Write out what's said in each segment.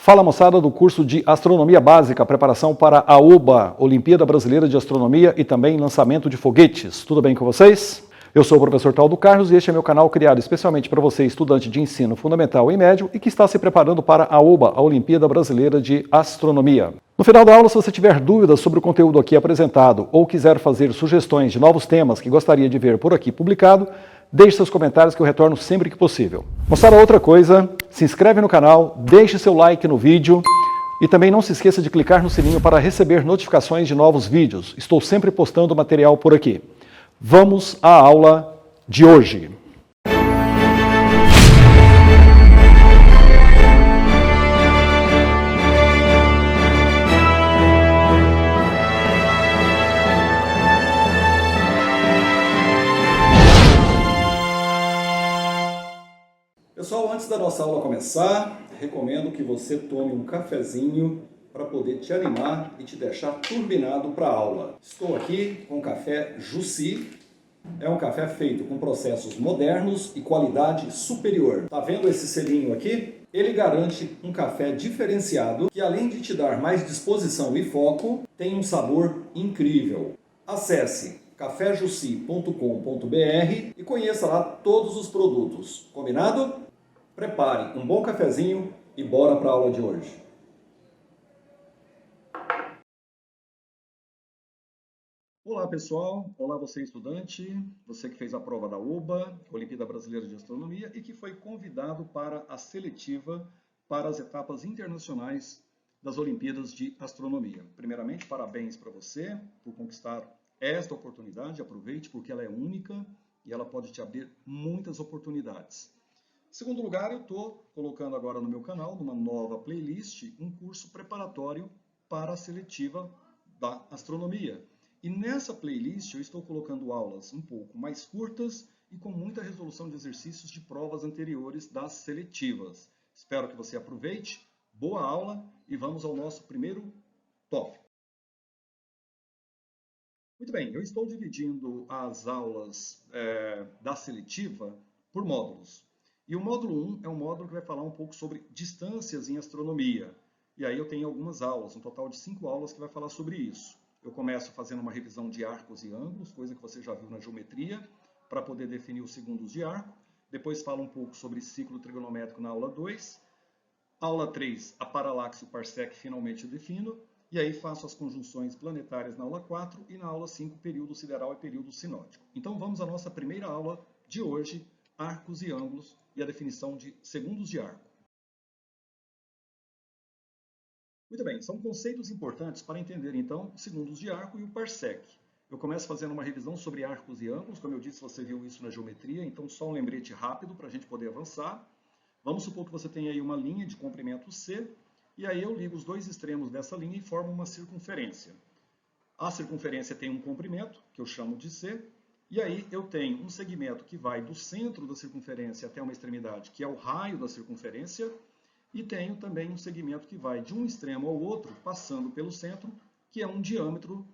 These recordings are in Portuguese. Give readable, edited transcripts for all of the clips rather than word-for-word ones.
Fala moçada do curso de Astronomia Básica, preparação para a OBA, Olimpíada Brasileira de Astronomia e também lançamento de foguetes. Tudo bem com vocês? Eu sou o professor Taldo Carlos e este é meu canal criado especialmente para você, estudante de ensino fundamental e médio e que está se preparando para a OBA, a Olimpíada Brasileira de Astronomia. No final da aula, se você tiver dúvidas sobre o conteúdo aqui apresentado ou quiser fazer sugestões de novos temas que gostaria de ver por aqui publicado, deixe seus comentários que eu retorno sempre que possível. Moçada, outra coisa, se inscreve no canal, deixe seu like no vídeo e também não se esqueça de clicar no sininho para receber notificações de novos vídeos. Estou sempre postando material por aqui. Vamos à aula de hoje. Pessoal, antes da nossa aula começar, recomendo que você tome um cafezinho para poder te animar e te deixar turbinado para a aula. Estou aqui com o café Jussi. É um café feito com processos modernos e qualidade superior. Tá vendo esse selinho aqui? Ele garante um café diferenciado que, além de te dar mais disposição e foco, tem um sabor incrível. Acesse cafejussi.com.br e conheça lá todos os produtos. Combinado? Prepare um bom cafezinho e bora para a aula de hoje. Olá pessoal, olá você estudante, você que fez a prova da OBA, Olimpíada Brasileira de Astronomia, e que foi convidado para a seletiva para as etapas internacionais das Olimpíadas de Astronomia. Primeiramente, parabéns para você por conquistar esta oportunidade, aproveite porque ela é única e ela pode te abrir muitas oportunidades. Em segundo lugar, eu estou colocando agora no meu canal, numa nova playlist, um curso preparatório para a seletiva da astronomia. E nessa playlist eu estou colocando aulas um pouco mais curtas e com muita resolução de exercícios de provas anteriores das seletivas. Espero que você aproveite, boa aula e vamos ao nosso primeiro tópico. Muito bem, eu estou dividindo as aulas da seletiva por módulos. E o módulo 1 é um módulo que vai falar um pouco sobre distâncias em astronomia. E aí eu tenho algumas aulas, um total de 5 aulas que vai falar sobre isso. Eu começo fazendo uma revisão de arcos e ângulos, coisa que você já viu na geometria, para poder definir os segundos de arco. Depois falo um pouco sobre ciclo trigonométrico na aula 2. Aula 3, a paralaxe e o parsec, finalmente eu defino. E aí faço as conjunções planetárias na aula 4 e na aula 5, período sideral e período sinótico. Então vamos à nossa primeira aula de hoje, arcos e ângulos e a definição de segundos de arco. Muito bem, são conceitos importantes para entender, então, os segundos de arco e o parsec. Eu começo fazendo uma revisão sobre arcos e ângulos, como eu disse, você viu isso na geometria, então só um lembrete rápido para a gente poder avançar. Vamos supor que você tenha aí uma linha de comprimento C, e aí eu ligo os dois extremos dessa linha e formo uma circunferência. A circunferência tem um comprimento, que eu chamo de C, e aí eu tenho um segmento que vai do centro da circunferência até uma extremidade, que é o raio da circunferência, e tenho também um segmento que vai de um extremo ao outro, passando pelo centro, que é um diâmetro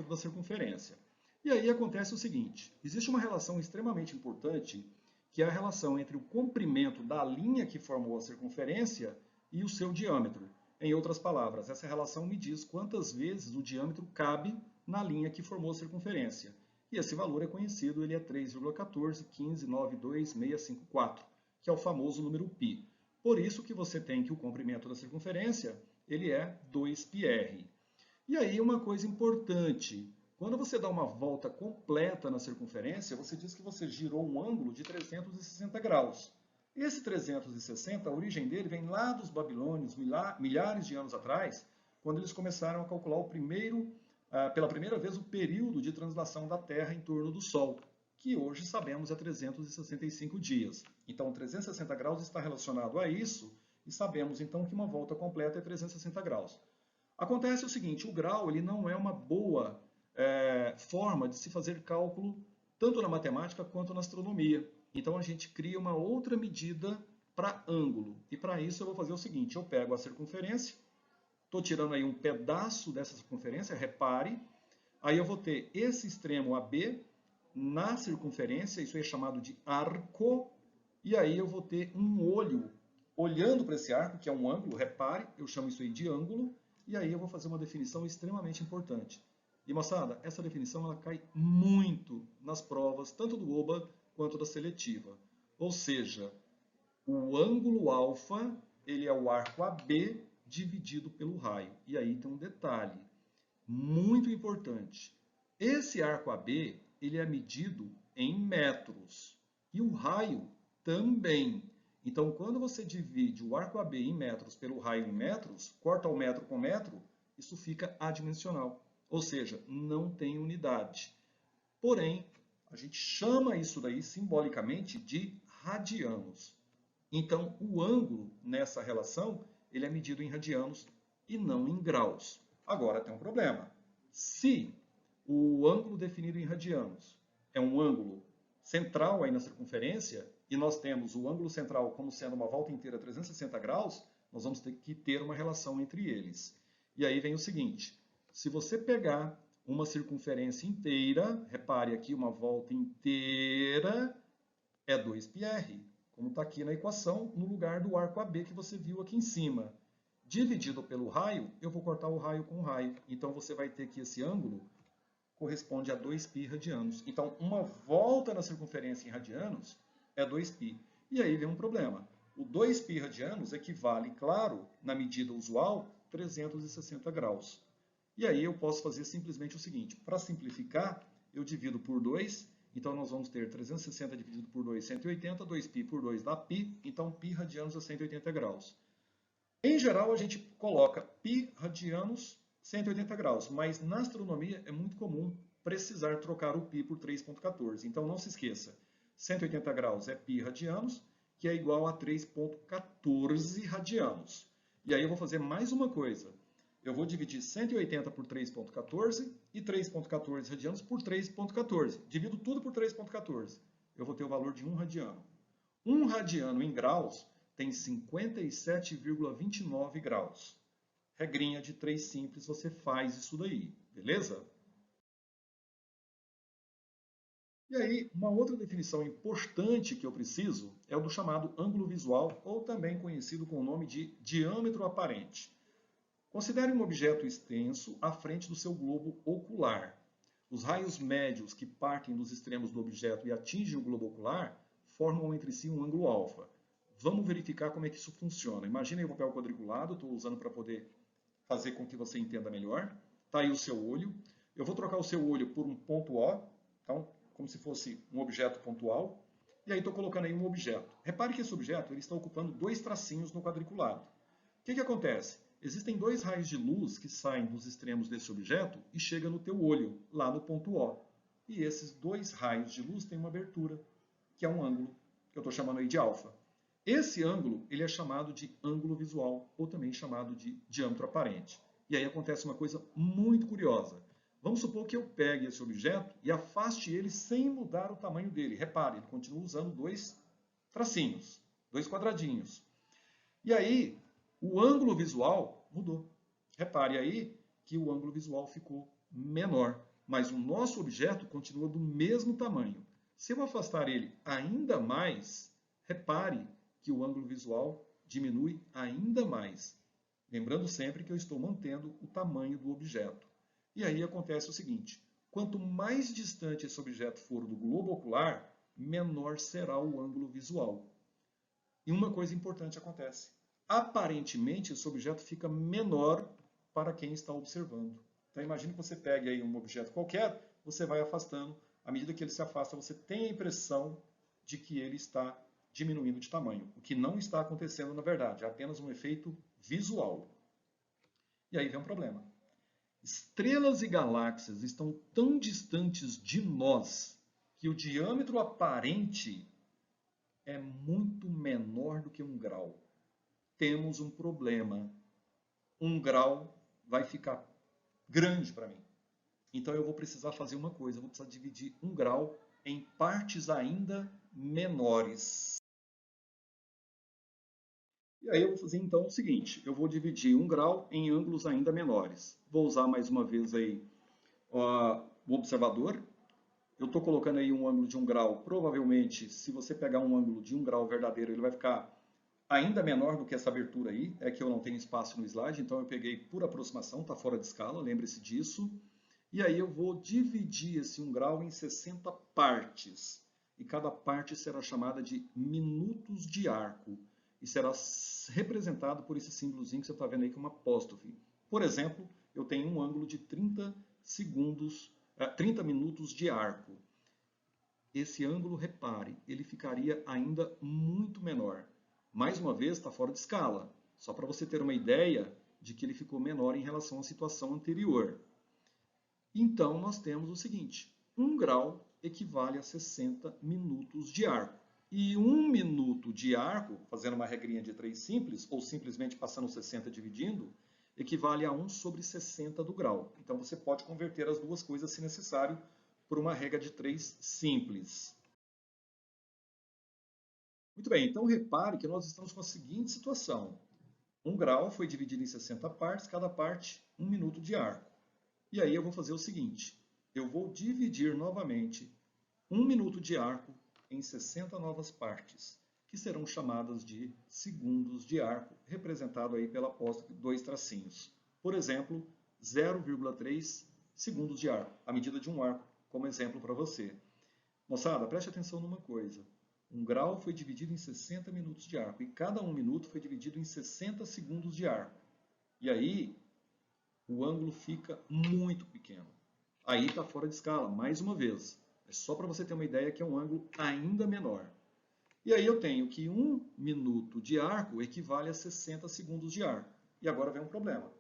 da circunferência. E aí acontece o seguinte, existe uma relação extremamente importante, que é a relação entre o comprimento da linha que formou a circunferência e o seu diâmetro. Em outras palavras, essa relação me diz quantas vezes o diâmetro cabe na linha que formou a circunferência. E esse valor é conhecido, ele é 3,141592654, que é o famoso número π. Por isso que você tem que o comprimento da circunferência, ele é 2πr. E aí uma coisa importante, quando você dá uma volta completa na circunferência, você diz que você girou um ângulo de 360 graus. Esse 360, a origem dele vem lá dos babilônios, milhares de anos atrás, quando eles começaram a calcular pela primeira vez o período de translação da Terra em torno do Sol, que hoje sabemos é 365 dias. Então, 360 graus está relacionado a isso, e sabemos então que uma volta completa é 360 graus. Acontece o seguinte, o grau ele não é uma boa forma de se fazer cálculo, tanto na matemática quanto na astronomia. Então, a gente cria uma outra medida para ângulo. E para isso eu vou fazer o seguinte, eu pego a circunferência, estou tirando aí um pedaço dessa circunferência, repare, aí eu vou ter esse extremo AB, na circunferência, isso é chamado de arco, e aí eu vou ter um olho olhando para esse arco, que é um ângulo, repare, eu chamo isso aí de ângulo, e aí eu vou fazer uma definição extremamente importante. E, moçada, essa definição ela cai muito nas provas, tanto do OBA quanto da seletiva. Ou seja, o ângulo alfa, ele é o arco AB dividido pelo raio. E aí tem um detalhe muito importante. Esse arco AB, ele é medido em metros. E o raio também. Então, quando você divide o arco AB em metros pelo raio em metros, corta o metro com metro, isso fica adimensional. Ou seja, não tem unidade. Porém, a gente chama isso daí simbolicamente de radianos. Então, o ângulo nessa relação, ele é medido em radianos e não em graus. Agora tem um problema. Se o ângulo definido em radianos é um ângulo central aí na circunferência, e nós temos o ângulo central como sendo uma volta inteira 360 graus, nós vamos ter que ter uma relação entre eles. E aí vem o seguinte, se você pegar uma circunferência inteira, repare aqui uma volta inteira, é 2πr, como está aqui na equação, no lugar do arco AB que você viu aqui em cima. Dividido pelo raio, eu vou cortar o raio com o raio. Então você vai ter que esse ângulo corresponde a 2π radianos. Então, uma volta na circunferência em radianos é 2π. E aí vem um problema. O 2π radianos equivale, claro, na medida usual, 360 graus. E aí eu posso fazer simplesmente o seguinte, para simplificar, eu divido por 2, então nós vamos ter 360 dividido por 2, 180, 2π por 2 dá π, então π radianos a 180 graus. Em geral, a gente coloca π radianos 180 graus, mas na astronomia é muito comum precisar trocar o π por 3,14. Então não se esqueça, 180 graus é π radianos, que é igual a 3,14 radianos. E aí eu vou fazer mais uma coisa. Eu vou dividir 180 por 3,14 e 3,14 radianos por 3,14. Divido tudo por 3,14. Eu vou ter o valor de 1 radiano. 1 radiano em graus tem 57,29 graus. Regrinha de 3 simples, você faz isso daí, beleza? E aí, uma outra definição importante que eu preciso é o do chamado ângulo visual, ou também conhecido com o nome de diâmetro aparente. Considere um objeto extenso à frente do seu globo ocular. Os raios médios que partem dos extremos do objeto e atingem o globo ocular formam entre si um ângulo alfa. Vamos verificar como é que isso funciona. Imagine aí o papel quadriculado, estou usando para poder fazer com que você entenda melhor. Está aí o seu olho. Eu vou trocar o seu olho por um ponto O, então, como se fosse um objeto pontual. E aí estou colocando aí um objeto. Repare que esse objeto ele está ocupando 2 tracinhos no quadriculado. O que acontece? Existem 2 raios de luz que saem dos extremos desse objeto e chegam no teu olho, lá no ponto O. E esses 2 raios de luz têm uma abertura, que é um ângulo, que eu estou chamando aí de alfa. Esse ângulo ele é chamado de ângulo visual, ou também chamado de diâmetro aparente. E aí acontece uma coisa muito curiosa. Vamos supor que eu pegue esse objeto e afaste ele sem mudar o tamanho dele. Repare, ele continua usando 2 tracinhos, 2 quadradinhos. E aí, o ângulo visual mudou. Repare aí que o ângulo visual ficou menor, mas o nosso objeto continua do mesmo tamanho. Se eu afastar ele ainda mais, repare que o ângulo visual diminui ainda mais. Lembrando sempre que eu estou mantendo o tamanho do objeto. E aí acontece o seguinte, quanto mais distante esse objeto for do globo ocular, menor será o ângulo visual. E uma coisa importante acontece. Aparentemente, esse objeto fica menor para quem está observando. Então, imagine que você pegue aí um objeto qualquer, você vai afastando. À medida que ele se afasta, você tem a impressão de que ele está diminuindo de tamanho. O que não está acontecendo, na verdade, é apenas um efeito visual. E aí vem um problema. Estrelas e galáxias estão tão distantes de nós que o diâmetro aparente é muito menor do que 1 grau. Temos um problema. 1 grau vai ficar grande para mim. Então eu vou precisar fazer uma coisa, eu vou precisar dividir 1 grau em partes ainda menores. E aí eu vou fazer então o seguinte, eu vou dividir 1 grau em ângulos ainda menores. Vou usar mais uma vez aí o observador. Eu estou colocando aí um ângulo de 1 grau, provavelmente se você pegar um ângulo de 1 grau verdadeiro, ele vai ficar ainda menor do que essa abertura aí, é que eu não tenho espaço no slide, então eu peguei por aproximação, está fora de escala, lembre-se disso. E aí eu vou dividir esse 1 grau em 60 partes. E cada parte será chamada de minutos de arco. E será representado por esse símbolozinho que você está vendo aí, que é uma apóstrofe. Por exemplo, eu tenho um ângulo de 30 minutos de arco. Esse ângulo, repare, ele ficaria ainda muito menor. Mais uma vez, está fora de escala. Só para você ter uma ideia de que ele ficou menor em relação à situação anterior. Então, nós temos o seguinte, 1 grau equivale a 60 minutos de arco. E 1 minuto de arco, fazendo uma regrinha de 3 simples, ou simplesmente passando 60 dividindo, equivale a 1 sobre 60 do grau. Então, você pode converter as duas coisas, se necessário, por uma regra de 3 simples. Muito bem, então repare que nós estamos com a seguinte situação. 1 grau foi dividido em 60 partes, cada parte 1 minuto de arco. E aí eu vou fazer o seguinte, eu vou dividir novamente 1 minuto de arco em 60 novas partes, que serão chamadas de segundos de arco, representado aí pela apóstrofe 2 tracinhos. Por exemplo, 0,3 segundos de arco, a medida de um arco, como exemplo para você. Moçada, preste atenção numa coisa. 1 grau foi dividido em 60 minutos de arco, e cada 1 minuto foi dividido em 60 segundos de arco. E aí, o ângulo fica muito pequeno. Aí está fora de escala, mais uma vez. É só para você ter uma ideia que é um ângulo ainda menor. E aí eu tenho que 1 minuto de arco equivale a 60 segundos de arco. E agora vem um problema.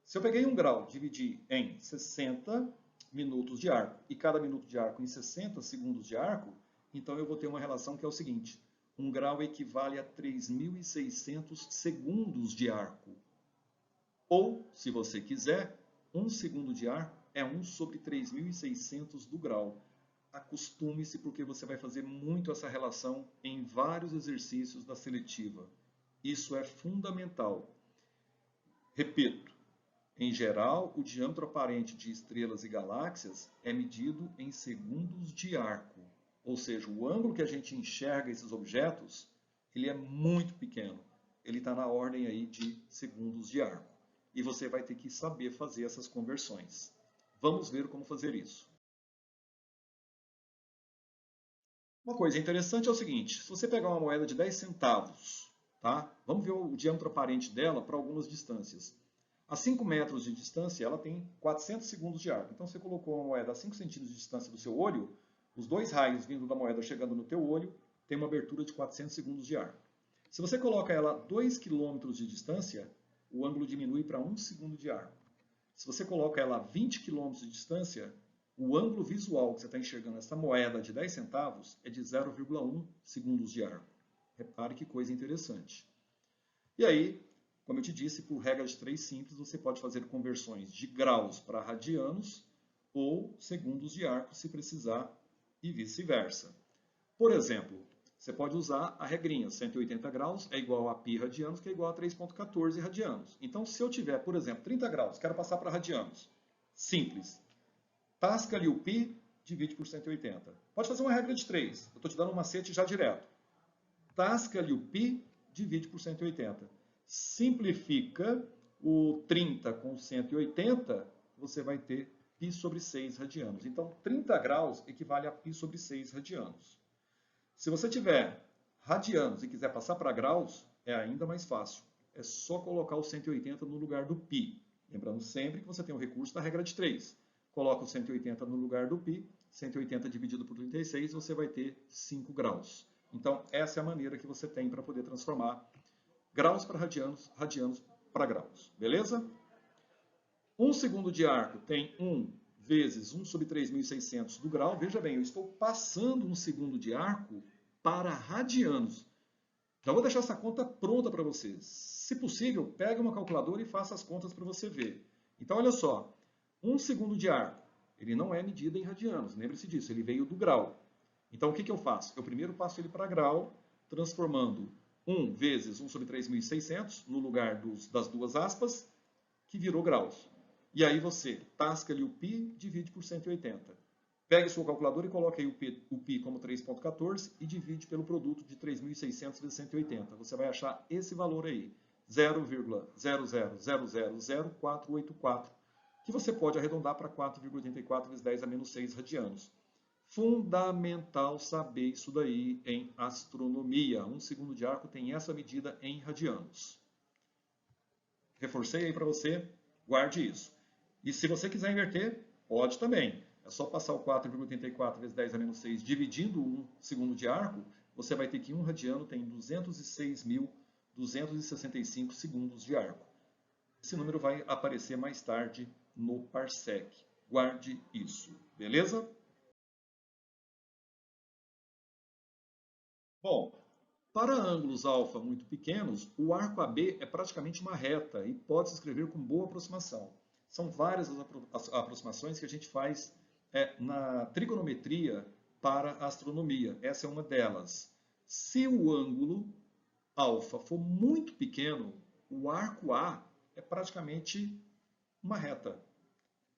Se eu peguei 1 grau e dividi em 60 minutos de arco, e cada minuto de arco em 60 segundos de arco, então eu vou ter uma relação que é o seguinte. 1 grau equivale a 3.600 segundos de arco. Ou, se você quiser, 1 segundo de arco é 1 sobre 3.600 do grau. Acostume-se, porque você vai fazer muito essa relação em vários exercícios da seletiva. Isso é fundamental. Repito, em geral, o diâmetro aparente de estrelas e galáxias é medido em segundos de arco. Ou seja, o ângulo que a gente enxerga esses objetos, ele é muito pequeno. Ele está na ordem aí de segundos de arco. E você vai ter que saber fazer essas conversões. Vamos ver como fazer isso. Uma coisa interessante é o seguinte, se você pegar uma moeda de 10 centavos, tá? Vamos ver o diâmetro aparente dela para algumas distâncias. A 5 metros de distância, ela tem 400 segundos de arco. Então, você colocou uma moeda a 5 centímetros de distância do seu olho, os dois raios vindo da moeda chegando no teu olho, tem uma abertura de 400 segundos de arco. Se você coloca ela a 2 km de distância, o ângulo diminui para 1 segundo de arco. Se você coloca ela a 20 km de distância, o ângulo visual que você está enxergando essa moeda de 10 centavos é de 0,1 segundos de arco. Repare que coisa interessante. E aí, como eu te disse, por regra de 3 simples, você pode fazer conversões de graus para radianos ou segundos de arco, se precisar, e vice-versa. Por exemplo, você pode usar a regrinha, 180 graus é igual a π radianos, que é igual a 3,14 radianos. Então, se eu tiver, por exemplo, 30 graus, quero passar para radianos. Simples. Tasca ali o π, divide por 180. Pode fazer uma regra de 3. Eu estou te dando um macete já direto. Tasca ali o π, divide por 180. Simplifica o 30 com 180, você vai ter π sobre 6 radianos. Então, 30 graus equivale a π sobre 6 radianos. Se você tiver radianos e quiser passar para graus, é ainda mais fácil. É só colocar o 180 no lugar do π. Lembrando sempre que você tem o recurso da regra de 3. Coloca o 180 no lugar do π, 180 dividido por 36, você vai ter 5 graus. Então, essa é a maneira que você tem para poder transformar graus para radianos, radianos para graus. Beleza? 1 segundo de arco tem 1 vezes 1 sobre 3.600 do grau. Veja bem, eu estou passando 1 segundo de arco para radianos. Já vou deixar essa conta pronta para vocês. Se possível, pegue uma calculadora e faça as contas para você ver. Então, olha só. 1 segundo de arco, ele não é medido em radianos. Lembre-se disso, ele veio do grau. Então, o que eu faço? Eu primeiro passo ele para grau, transformando 1 vezes 1 sobre 3.600 no lugar das duas aspas, que virou graus. E aí você tasca ali o π, divide por 180. Pegue sua calculadora e coloque aí o π como 3,14 e divide pelo produto de 3.600 vezes 180. Você vai achar esse valor aí, 0,0000484, que você pode arredondar para 4,84 vezes 10 a menos 6 radianos. Fundamental saber isso daí em astronomia. 1 segundo de arco tem essa medida em radianos. Reforcei aí para você, guarde isso. E se você quiser inverter, pode também. É só passar o 4,84 vezes 10 a menos 6 dividindo 1 segundo de arco, você vai ter que 1 radiano tem 206.265 segundos de arco. Esse número vai aparecer mais tarde no parsec. Guarde isso, beleza? Bom, para ângulos alfa muito pequenos, o arco AB é praticamente uma reta e pode se escrever com boa aproximação. São várias as aproximações que a gente faz na trigonometria para a astronomia. Essa é uma delas. Se o ângulo alfa for muito pequeno, o arco A é praticamente uma reta.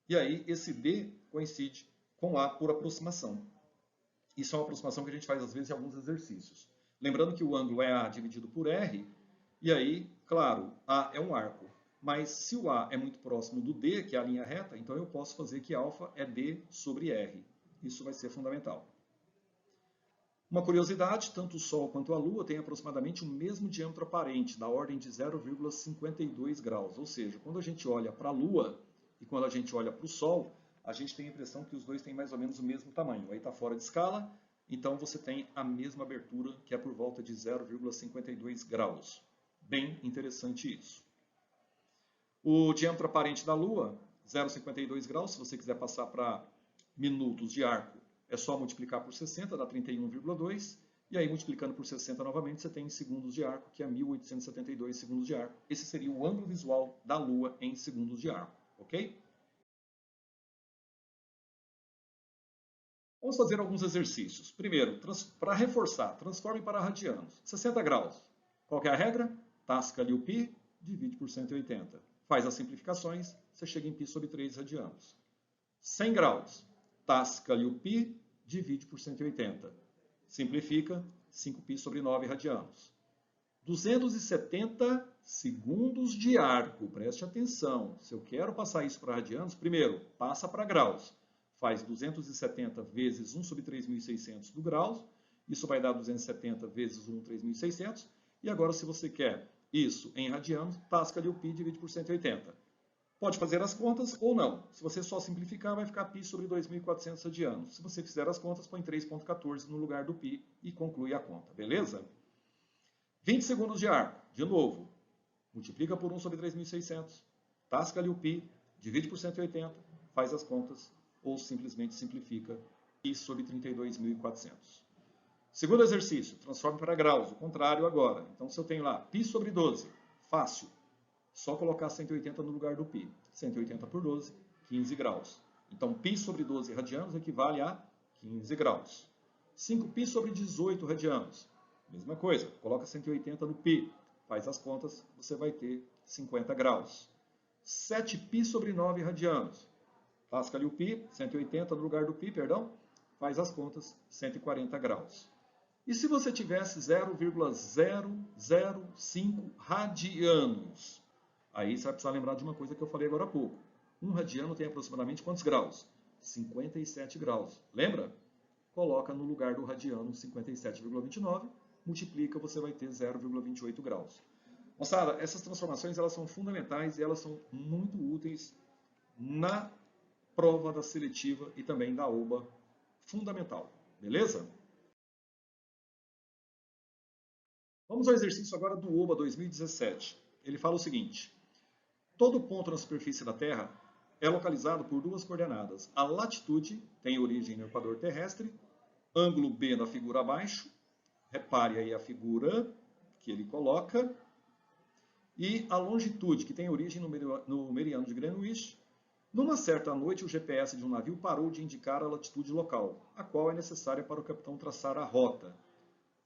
E aí esse B coincide com A por aproximação. Isso é uma aproximação que a gente faz às vezes em alguns exercícios. Lembrando que o ângulo é A dividido por R, e aí, claro, A é um arco. Mas se o A é muito próximo do D, que é a linha reta, então eu posso fazer que alfa é D sobre R. Isso vai ser fundamental. Uma curiosidade, tanto o Sol quanto a Lua têm aproximadamente o mesmo diâmetro aparente, da ordem de 0,52 graus. Ou seja, quando a gente olha para a Lua e quando a gente olha para o Sol, a gente tem a impressão que os dois têm mais ou menos o mesmo tamanho. Aí está fora de escala, então você tem a mesma abertura, que é por volta de 0,52 graus. Bem interessante isso. O diâmetro aparente da Lua, 0,52 graus. Se você quiser passar para minutos de arco, é só multiplicar por 60, dá 31,2. E aí, multiplicando por 60 novamente, você tem segundos de arco, que é 1.872 segundos de arco. Esse seria o ângulo visual da Lua em segundos de arco, ok? Vamos fazer alguns exercícios. Primeiro, para reforçar, transforme para radianos. 60 graus. Qual que é a regra? Tasca ali o π, divide por 180. Faz as simplificações, você chega em π sobre 3 radianos. 100 graus. Tasca ali o π, divide por 180. Simplifica, 5π sobre 9 radianos. 270 segundos de arco. Preste atenção. Se eu quero passar isso para radianos, primeiro, passa para graus. Faz 270 vezes 1 sobre 3.600 do graus. Isso vai dar 270 vezes 1, 3.600. E agora, se você quer isso em radianos, tasca ali o π, divide por 180. Pode fazer as contas ou não. Se você só simplificar, vai ficar π sobre 2.400 radianos. Se você fizer as contas, põe 3,14 no lugar do π e conclui a conta, beleza? 20 segundos de arco, de novo. Multiplica por 1 sobre 3.600. Tasca ali o π, divide por 180, faz as contas ou simplesmente simplifica π sobre 32.400. Segundo exercício, transforme para graus, o contrário agora. Então, se eu tenho lá π sobre 12, fácil. Só colocar 180 no lugar do π. 180 por 12, 15 graus. Então, π sobre 12 radianos equivale a 15 graus. 5π sobre 18 radianos. Mesma coisa, coloca 180 no π. Faz as contas, você vai ter 50 graus. 7π sobre 9 radianos. Tasca ali o π, 180 no lugar do π, perdão. Faz as contas, 140 graus. E se você tivesse 0,005 radianos? Aí você vai precisar lembrar de uma coisa que eu falei agora há pouco. Um radiano tem aproximadamente quantos graus? 57 graus. Lembra? Coloca no lugar do radiano 57,29, multiplica, você vai ter 0,28 graus. Moçada, essas transformações elas são fundamentais e elas são muito úteis na prova da seletiva e também da OBA fundamental. Beleza? Vamos ao exercício agora do OBA 2017. Ele fala o seguinte: todo ponto na superfície da Terra é localizado por duas coordenadas. A latitude tem origem no equador terrestre, ângulo B na figura abaixo, repare aí a figura que ele coloca, e a longitude, que tem origem no meridiano de Greenwich. Numa certa noite, o GPS de um navio parou de indicar a latitude local, a qual é necessária para o capitão traçar a rota.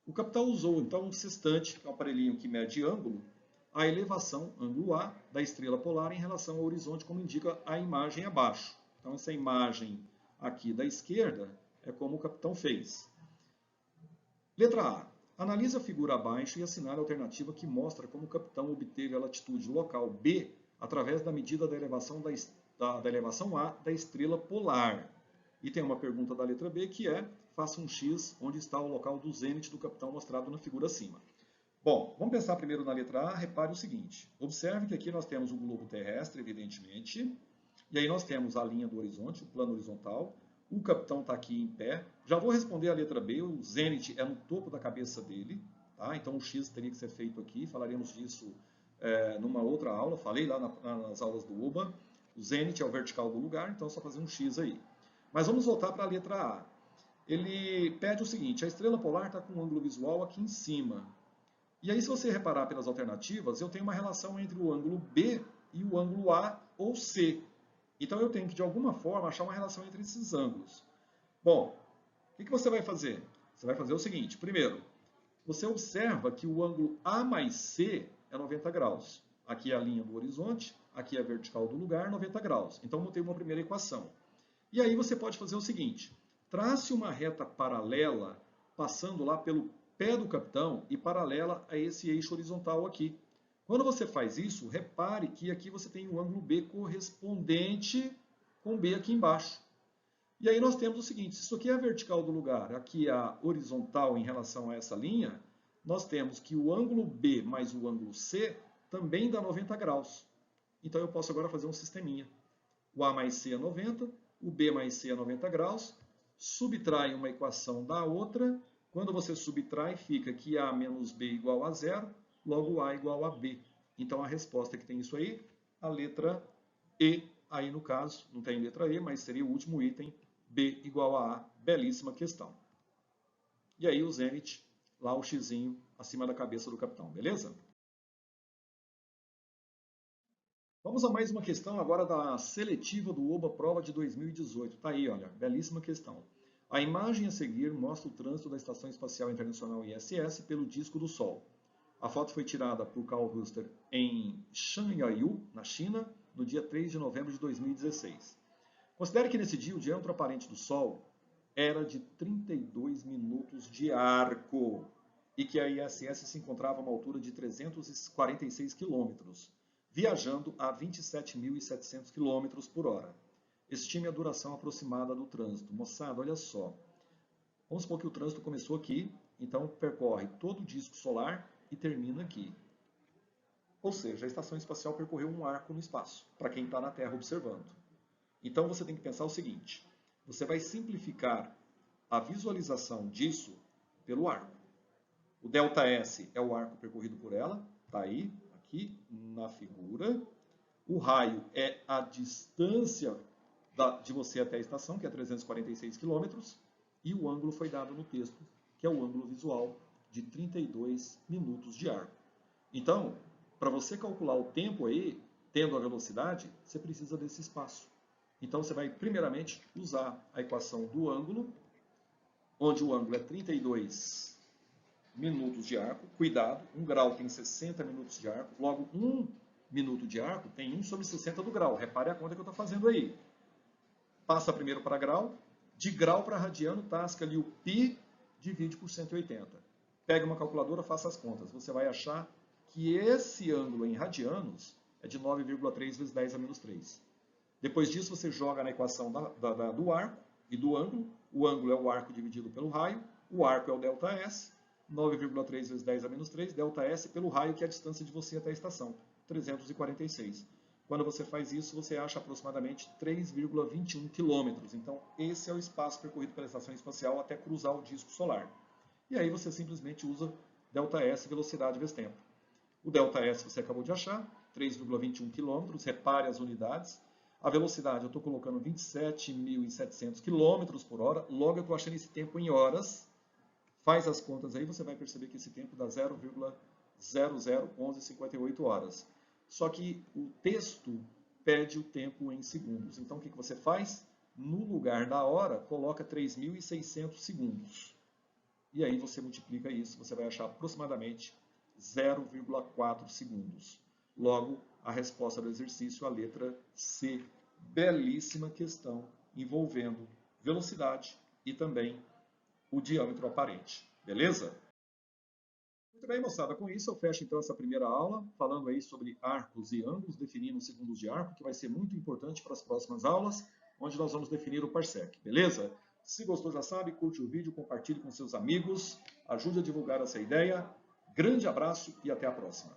O capitão usou, então, um sextante, que é um aparelhinho que mede ângulo, a elevação, ângulo A, da estrela polar em relação ao horizonte, como indica a imagem abaixo. Então, essa imagem aqui da esquerda é como o capitão fez. Letra A. Analise a figura abaixo e assinale a alternativa que mostra como o capitão obteve a latitude local B através da medida da elevação, da elevação A da estrela polar. E tem uma pergunta da letra B que é: faça um X onde está o local do zênite do capitão mostrado na figura acima. Bom, vamos pensar primeiro na letra A. Repare o seguinte. Observe que aqui nós temos o globo terrestre, evidentemente. E aí nós temos a linha do horizonte, o plano horizontal. O capitão está aqui em pé. Já vou responder a letra B. O zênite é no topo da cabeça dele. Tá? Então o X teria que ser feito aqui. Falaremos disso numa outra aula. Falei lá nas aulas do UBA. O zênite é o vertical do lugar, então é só fazer um X aí. Mas vamos voltar para a letra A. Ele pede o seguinte: a estrela polar está com um ângulo visual aqui em cima. E aí, se você reparar pelas alternativas, eu tenho uma relação entre o ângulo B e o ângulo A ou C. Então, eu tenho que, de alguma forma, achar uma relação entre esses ângulos. Bom, o que você vai fazer? Você vai fazer o seguinte. Primeiro, você observa que o ângulo A mais C é 90 graus. Aqui é a linha do horizonte, aqui é a vertical do lugar, 90 graus. Então, eu montei uma primeira equação. E aí, você pode fazer o seguinte. Trace uma reta paralela, passando lá pelo pé do capitão e paralela a esse eixo horizontal aqui. Quando você faz isso, repare que aqui você tem o ângulo B correspondente com B aqui embaixo. E aí nós temos o seguinte: se isso aqui é a vertical do lugar, aqui é a horizontal em relação a essa linha, nós temos que o ângulo B mais o ângulo C também dá 90 graus. Então eu posso agora fazer um sisteminha. O A mais C é 90, o B mais C é 90 graus, subtrai uma equação da outra. Quando você subtrai, fica que A menos B igual a zero, logo A igual a B. Então, a resposta que tem isso aí, a letra E, aí no caso, não tem letra E, mas seria o último item, B igual a A. Belíssima questão. E aí o zênite, lá o xizinho acima da cabeça do capitão, beleza? Vamos a mais uma questão agora da seletiva do OBA Prova de 2018. Tá aí, olha, belíssima questão. A imagem a seguir mostra o trânsito da Estação Espacial Internacional ISS pelo disco do Sol. A foto foi tirada por Carl Ruster em Shanghai, na China, no dia 3 de novembro de 2016. Considere que nesse dia o diâmetro aparente do Sol era de 32 minutos de arco e que a ISS se encontrava a uma altura de 346 quilômetros, viajando a 27.700 km por hora. Estime a duração aproximada do trânsito. Moçada, olha só. Vamos supor que o trânsito começou aqui, então percorre todo o disco solar e termina aqui. Ou seja, a estação espacial percorreu um arco no espaço, para quem está na Terra observando. Então você tem que pensar o seguinte: você vai simplificar a visualização disso pelo arco. O ΔS é o arco percorrido por ela, está aí, aqui na figura. O raio é a distância de você até a estação, que é 346 km, e o ângulo foi dado no texto, que é o ângulo visual de 32 minutos de arco. Então, para você calcular o tempo aí, tendo a velocidade, você precisa desse espaço. Então, você vai primeiramente usar a equação do ângulo, onde o ângulo é 32 minutos de arco. Cuidado, 1 grau tem 60 minutos de arco, logo 1 minuto de arco tem 1 sobre 60 do grau. Repare a conta que eu estou fazendo aí. Passa primeiro para grau, de grau para radiano, tasca ali o π, divide por 180. Pega uma calculadora, faça as contas. Você vai achar que esse ângulo em radianos é de 9,3 vezes 10 a menos 3. Depois disso, você joga na equação do arco e do ângulo. O ângulo é o arco dividido pelo raio, o arco é o ΔS, 9,3 vezes 10 a menos 3, ΔS pelo raio, que é a distância de você até a estação, 346. Quando você faz isso, você acha aproximadamente 3,21 quilômetros. Então, esse é o espaço percorrido pela estação espacial até cruzar o disco solar. E aí você simplesmente usa ΔS, velocidade vezes tempo. O ΔS você acabou de achar, 3,21 quilômetros. Repare as unidades. A velocidade eu estou colocando 27.700 km por hora. Logo eu estou achando esse tempo em horas. Faz as contas aí, você vai perceber que esse tempo dá 0,001158 horas. Só que o texto pede o tempo em segundos. Então, o que você faz? No lugar da hora, coloca 3.600 segundos. E aí você multiplica isso, você vai achar aproximadamente 0,4 segundos. Logo, a resposta do exercício, a letra C. Belíssima questão envolvendo velocidade e também o diâmetro aparente. Beleza? Muito bem, moçada. Com isso, eu fecho então essa primeira aula, falando aí sobre arcos e ângulos, definindo os segundos de arco, que vai ser muito importante para as próximas aulas, onde nós vamos definir o parsec. Beleza? Se gostou, já sabe, curte o vídeo, compartilhe com seus amigos, ajude a divulgar essa ideia. Grande abraço e até a próxima.